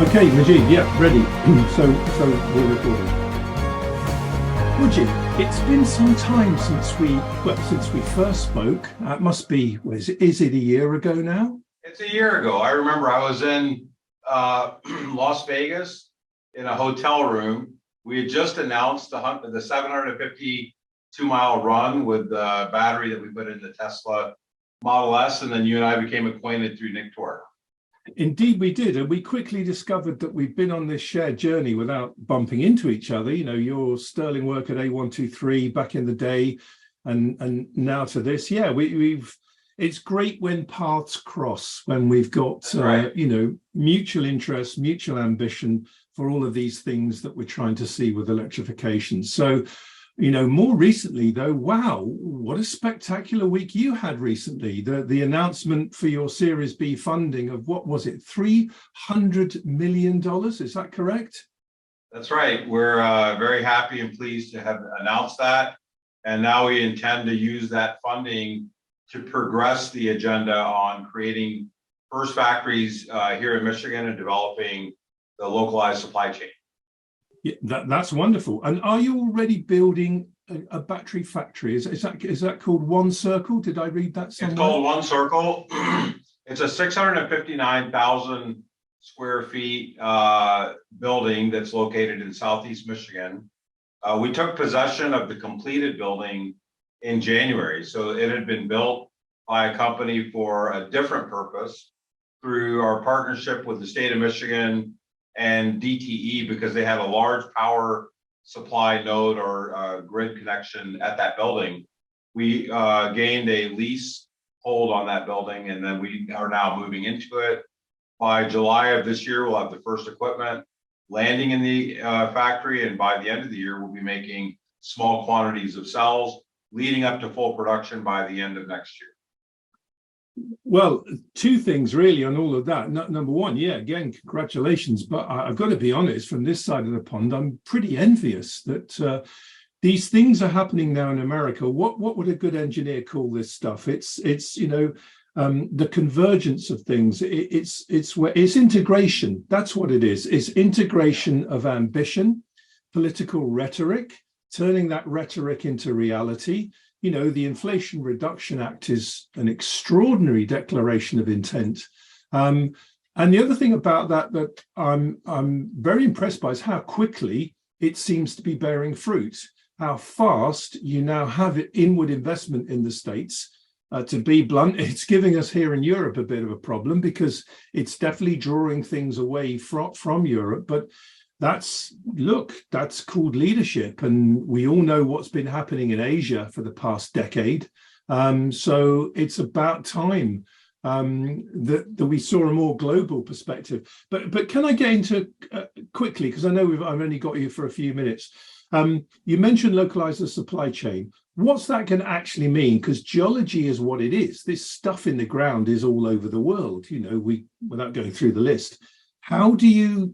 Okay, Mujeeb, yeah, ready. So we're recording. Mujeeb, it's been some time since we first spoke. It must be, is it a year ago now? It's a year ago. I remember I was in Las Vegas in a hotel room. We had just announced the 752-mile run with the battery that we put in the Tesla Model S, and then you and I became acquainted through Nick Tour. Indeed, we did, and we quickly discovered that we've been on this shared journey without bumping into each other. You know, your sterling work at A123 back in the day, and now to this. Yeah, we've. It's great when paths cross, when we've got right. Mutual interest, mutual ambition for all of these things that we're trying to see with electrification. So, more recently though, wow, what a spectacular week you had recently. The announcement for your Series B funding of, what was it, $300 million, is that correct? That's right. We're very happy and pleased to have announced that. And now we intend to use that funding to progress the agenda on creating first factories here in Michigan and developing the localized supply chain. Yeah, that's wonderful. And are you already building a battery factory? Is that called One Circle? Did I read that somewhere? It's called One Circle. It's a 659,000 square feet building that's located in Southeast Michigan. We took possession of the completed building in January. So it had been built by a company for a different purpose through our partnership with the state of Michigan and DTE, because they had a large power supply node or grid connection at that building. We gained a lease hold on that building, and then we are now moving into it. By July of this year, we'll have the first equipment landing in the factory, and by the end of the year, we'll be making small quantities of cells, leading up to full production by the end of next year. Well, two things really on all of that. Number one, yeah, again, congratulations. But I've got to be honest, from this side of the pond, I'm pretty envious that these things are happening now in America. What would a good engineer call this stuff? It's the convergence of things. It's integration. That's what it is. It's integration of ambition, political rhetoric, turning that rhetoric into reality. The Inflation Reduction Act is an extraordinary declaration of intent. And the other thing about that I'm very impressed by is how quickly it seems to be bearing fruit, how fast you now have inward investment in the States. To be blunt, it's giving us here in Europe a bit of a problem, because it's definitely drawing things away from Europe. But that's called leadership, and we all know what's been happening in Asia for the past decade. So it's about time that we saw a more global perspective. But can I get into quickly, because I know I've only got you for a few minutes. You mentioned localize the supply chain. What's that going to actually mean? Because geology is what it is. This stuff in the ground is all over the world. Without going through the list, how do you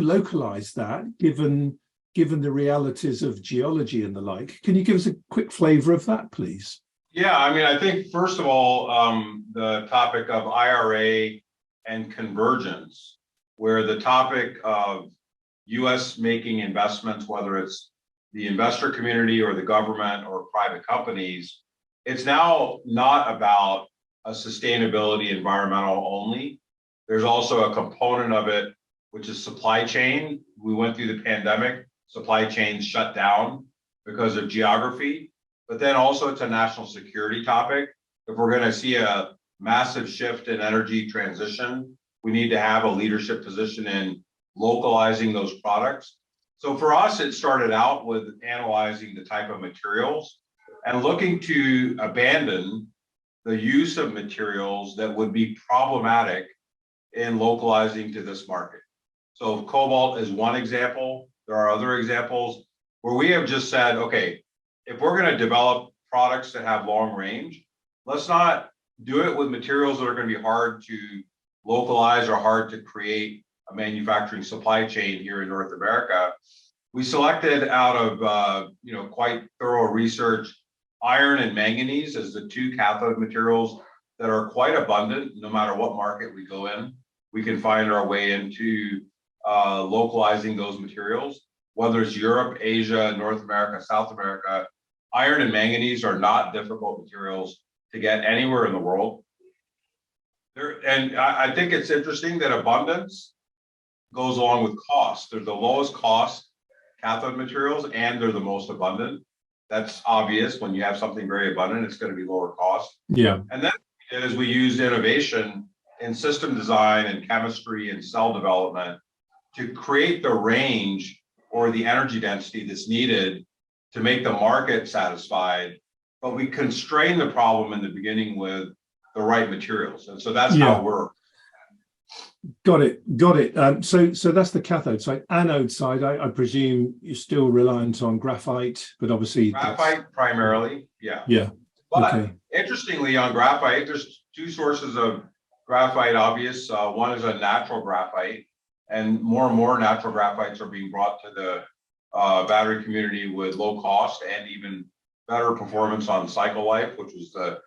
localize that, given the realities of geology and the like? Can you give us a quick flavor of that, please? Yeah, I think, first of all, the topic of IRA and convergence, where the topic of U.S. making investments, whether it's the investor community or the government or private companies, it's now not about a sustainability environmental only. There's also a component of it, which is supply chain. We went through the pandemic, supply chains shut down because of geography, but then also it's a national security topic. If we're going to see a massive shift in energy transition, we need to have a leadership position in localizing those products. So for us, it started out with analyzing the type of materials and looking to abandon the use of materials that would be problematic in localizing to this market. So cobalt is one example. There are other examples where we have just said, okay, if we're going to develop products that have long range, let's not do it with materials that are going to be hard to localize or hard to create a manufacturing supply chain here in North America. We selected out of quite thorough research iron and manganese as the two cathode materials that are quite abundant no matter what market we go in. we can find our way into localizing those materials, whether it's Europe, Asia, North America, South America. Iron and manganese are not difficult materials to get anywhere in the world. And I think it's interesting that abundance goes along with cost. They're the lowest cost cathode materials and they're the most abundant. That's obvious. When you have something very abundant, it's going to be lower cost. Yeah. And then as we used innovation in system design and chemistry and cell development to create the range or the energy density that's needed to make the market satisfied, but we constrain the problem in the beginning with the right materials. And so that's how we're. Got it. So that's the cathode side. Anode side, I presume you're still reliant on graphite, but obviously graphite primarily. Yeah. Yeah. But interestingly, on graphite, there's two sources of graphite. Obvious. One is a natural graphite, and more natural graphites are being brought to the battery community with low cost and even better performance on cycle life, which was the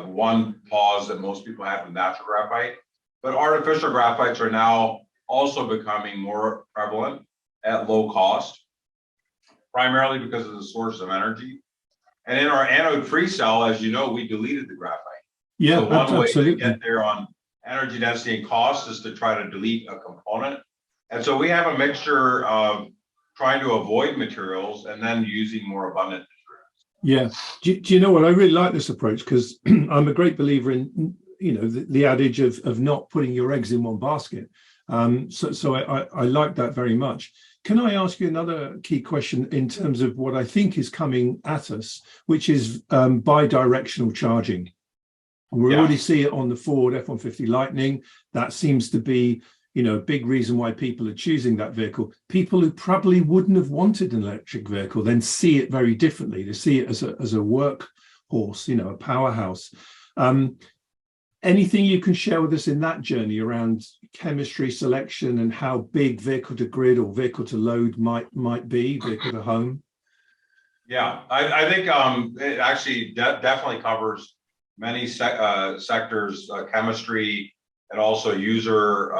one pause that most people have with natural graphite. But artificial graphites are now also becoming more prevalent at low cost, primarily because of the source of energy. And in our anode-free cell, as you know, we deleted the graphite. Yeah, so one way absolutely. to get there on energy density and cost is to try to delete a component. And so we have a mixture of trying to avoid materials and then using more abundant materials. Yeah. Do you know what? I really like this approach because I'm a great believer in, the adage of not putting your eggs in one basket. So I like that very much. Can I ask you another key question in terms of what I think is coming at us, which is bi-directional charging? We already see it on the Ford F-150 Lightning. That seems to be, a big reason why people are choosing that vehicle. People who probably wouldn't have wanted an electric vehicle then see it very differently. They see it as a workhorse, a powerhouse. Anything you can share with us in that journey around chemistry selection and how big vehicle to grid or vehicle to load might be, vehicle to home? Yeah, I think it actually definitely covers many sectors, chemistry and also user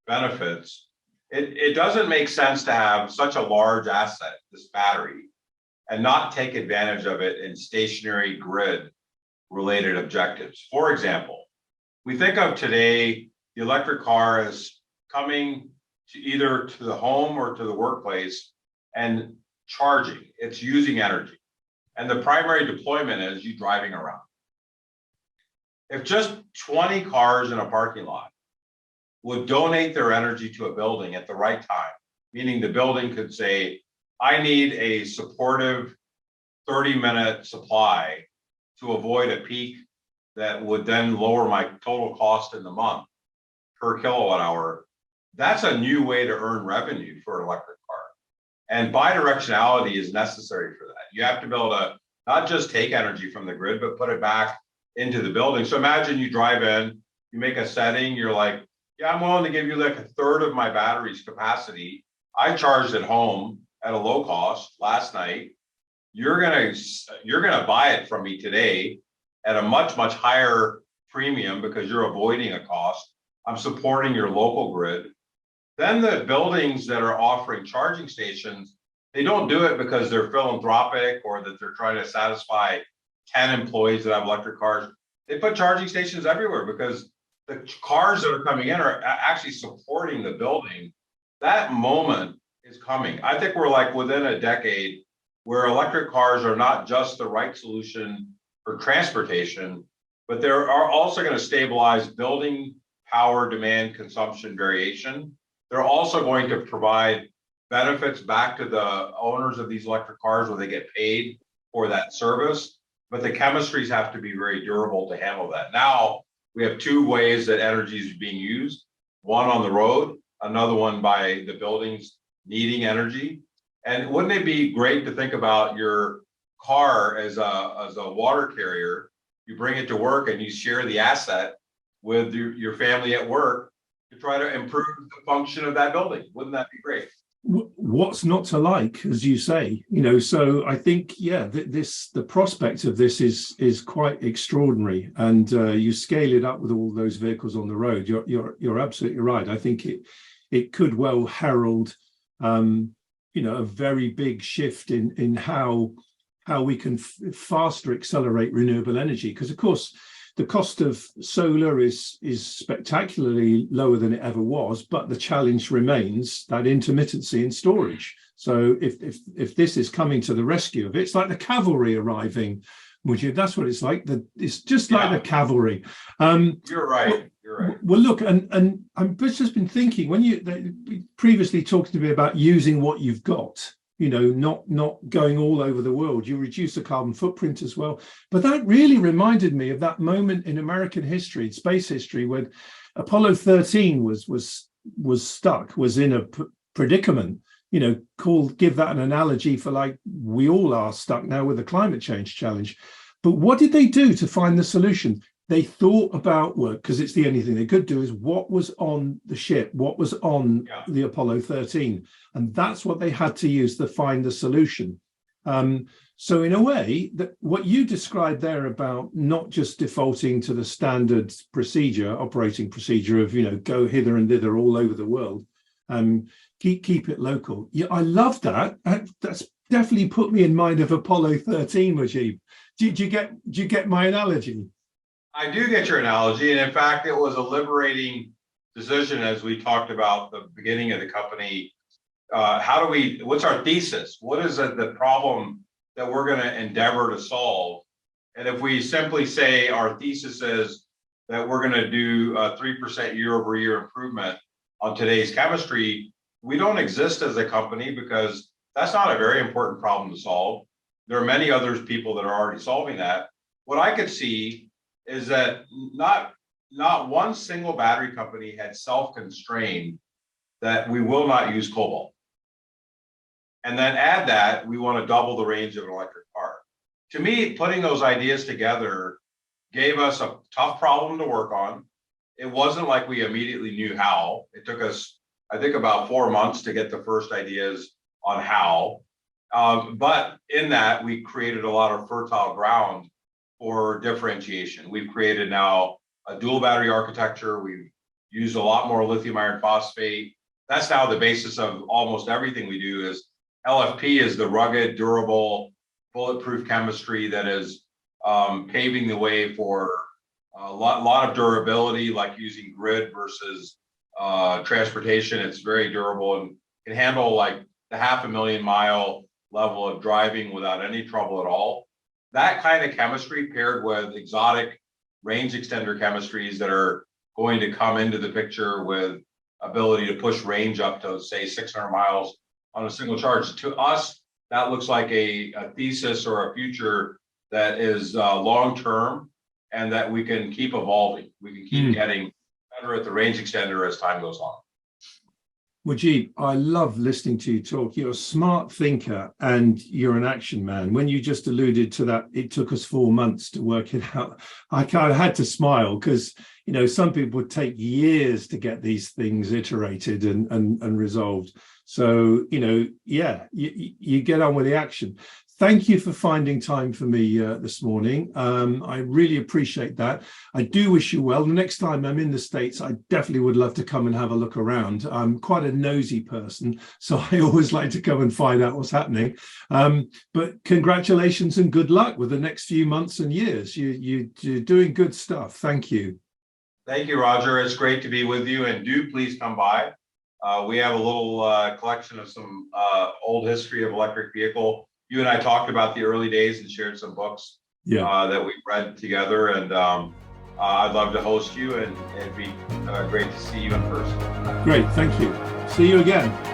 benefits. It doesn't make sense to have such a large asset, this battery, and not take advantage of it in stationary grid related objectives. For example, we think of today the electric car as coming to either to the home or to the workplace and charging. It's using energy. And the primary deployment is you driving around. If just 20 cars in a parking lot would donate their energy to a building at the right time, meaning the building could say, I need a supportive 30-minute supply to avoid a peak that would then lower my total cost in the month per kilowatt hour. That's a new way to earn revenue for an electric car. And bidirectionality is necessary for that. You have to be able to not just take energy from the grid, but put it back into the building. So imagine you drive in, you make a setting, you're like, yeah, I'm willing to give you like a third of my battery's capacity. I charged at home at a low cost last night. You're gonna buy it from me today at a much higher premium because you're avoiding a cost. I'm supporting your local grid. Then the buildings that are offering charging stations, they don't do it because they're philanthropic or that they're trying to satisfy 10 employees that have electric cars. They put charging stations everywhere because the cars that are coming in are actually supporting the building. That moment is coming. I think we're like within a decade where electric cars are not just the right solution for transportation, but they are also going to stabilize building power demand consumption variation. They're also going to provide benefits back to the owners of these electric cars where they get paid for that service. But the chemistries have to be very durable to handle that. Now we have two ways that energy is being used, one on the road, another one by the buildings needing energy. And wouldn't it be great to think about your car as a water carrier? You bring it to work and you share the asset with your family at work to try to improve the function of that building. Wouldn't that be great? what's not to like, as you say, so I think, the prospect of this is quite extraordinary, and you scale it up with all those vehicles on the road. You're absolutely right. I think it could well herald a very big shift in how we can faster accelerate renewable energy, because of course the cost of solar is spectacularly lower than it ever was, but the challenge remains that intermittency in storage. So if this is coming to the rescue of it, it's like the cavalry arriving, Mujeeb. That's what it's like. It's just like the cavalry. You're right. Well, look, and I've just been thinking, when you previously talked to me about using what you've got, not going all over the world, you reduce the carbon footprint as well. But that really reminded me of that moment in American history, space history, when Apollo 13 was stuck, was in a predicament, give that an analogy for, like, we all are stuck now with the climate change challenge. But what did they do to find the solution? They thought about work, because it's the only thing they could do, is what was on the ship, what was on the Apollo 13. And that's what they had to use to find the solution. So in a way, that what you described there about not just defaulting to the standard procedure, operating procedure of, go hither and thither all over the world, keep it local. Yeah, I love that. That's definitely put me in mind of Apollo 13, Mujeeb. Do you get my analogy? I do get your analogy, and in fact, it was a liberating decision, as we talked about the beginning of the company. What's our thesis? What is the problem that we're going to endeavor to solve? And if we simply say our thesis is that we're going to do a 3% year-over-year improvement on today's chemistry, we don't exist as a company, because that's not a very important problem to solve. There are many other people that are already solving that. What I could see is that not one single battery company had self-constrained that we will not use cobalt. And then add that we want to double the range of an electric car. To me, putting those ideas together gave us a tough problem to work on. It wasn't like we immediately knew how. It took us, I think, about 4 months to get the first ideas on how. But in that, we created a lot of fertile ground for differentiation. We've created now a dual battery architecture. We've used a lot more lithium iron phosphate. That's now the basis of almost everything we do. Is LFP is the rugged, durable, bulletproof chemistry that is paving the way for a lot of durability, like using grid versus transportation. It's very durable and can handle like the 500,000 mile level of driving without any trouble at all. That kind of chemistry paired with exotic range extender chemistries that are going to come into the picture with ability to push range up to, say, 600 miles on a single charge. To us, that looks like a thesis or a future that is long-term, and that we can keep evolving. We can keep getting better at the range extender as time goes on. Mujeeb, I love listening to you talk. You're a smart thinker and you're an action man. When you just alluded to that, it took us 4 months to work it out. I kind of had to smile, because, some people would take years to get these things iterated and resolved. So, you get on with the action. Thank you for finding time for me this morning. I really appreciate that. I do wish you well. The next time I'm in the States, I definitely would love to come and have a look around. I'm quite a nosy person, so I always like to come and find out what's happening. But congratulations and good luck with the next few months and years. You're doing good stuff. Thank you. Thank you, Roger. It's great to be with you, and do please come by. We have a little collection of some old history of electric vehicle. You and I talked about the early days and shared some books that we read together, and I'd love to host you, and it'd be great to see you in person. Great, thank you. See you again.